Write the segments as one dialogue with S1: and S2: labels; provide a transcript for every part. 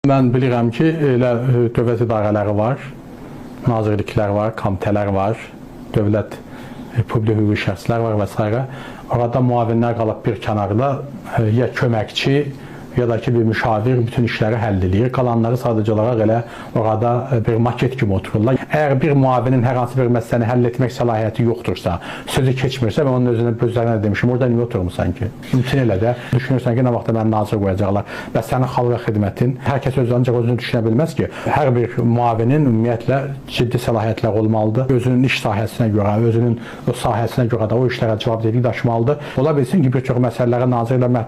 S1: Mən bilirəm ki, elə dövlət idarələri var, nazirliklər var, komitələr var, dövlət publik hüquqi şəxslər var və s. Orada müavinlər qalıb bir kənarda ya köməkçi, ya da ki bir müşavir bütün işləri həll edir. Qalanları sadəcə olaraq elə orada bir maket kimi otururlar. Əgər bir müavinin hər hansı bir məsələni həll etmək səlahiyyəti yoxdursa, sözü keçmirsə, mən onun özünə demişim, orada niyə oturmuşsan ki? İmtin elə də, düşünürsən ki, nə vaxtda məni nazir qoyacaqlar və sənin xalqa xidmətin, hər kəs ancaq özünü düşünə bilməz ki, hər bir müavinin ümumiyyətlə ciddi səlahiyyətlər olmalıdır. Özünün iş sahəsinə görə, özünün o sahəsinə görə də o işlərə cavabdehlik daşımalıdır. Ola bilsin ki, bir çox məsələləri nazirlə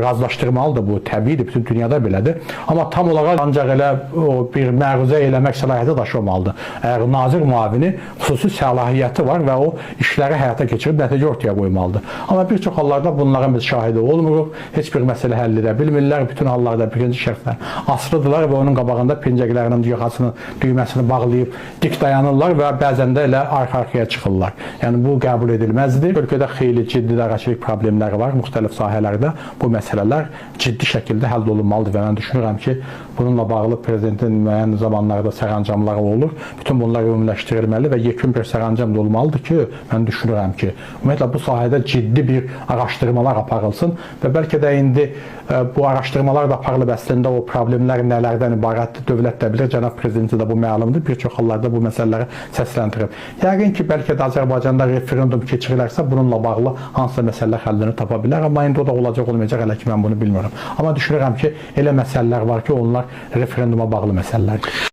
S1: razılaşdırmalıdır bu. Təbiidir, bütün dünyada belədir. Amma tam olaraq ancaq elə o bir məruzə eləmək səlahiyyəti daşımalıdır. Əgər nazir müavini xüsusi səlahiyyəti var və o işləri həyata keçirib nəticə ortaya qoymalıdır. Amma bir çox hallarda bunların biz şahidi olmuruq, heç bir məsələ həll edə bilmirlər. Bütün hallarda birinci şəxslər asılıdırlar və onun qabağında pencəklərinin yaxasını, düyməsini bağlayıb dik dayanırlar və bəzən də elə arxa-arxaya çıxırlar. Yəni bu qəbul edilməzdir. Ölkədə xeyli ciddi idarəçilik problemləri var, müxtəlif sahələrdə bu məsələlər ciddi şəkildə həll olunmalıdır və mən düşünürəm ki, bununla bağlı prezidentin müəyyən zamanlarda sərəncamları olur. Bütün bunlar ümumiləşdirilməli və yekun bir sərəncam olmalıdır ki, mən düşünürəm ki, ümumiyyətlə bu sahədə ciddi bir araşdırmalar aparılsın və bəlkə də indi bu araşdırmalar da aparılıb əslində o problemlər nələrdən ibarətdir, dövlət də bilir, cənab prezidenti də bu məlumdur, bir çox hallarda bu məsələləri səsləndirib. Yəqin ki, bəlkə də Azərbaycanda referendum keçirilərsə, bununla bağlı hansısa məsələlər həllini tapa bilər, amma indi o da olacaq, olmayacaq, hələ ki mən bunu bilmirəm. Amma düşünürəm ki, elə məsələlər var ki, onlar referenduma bağlı məsələlərdir.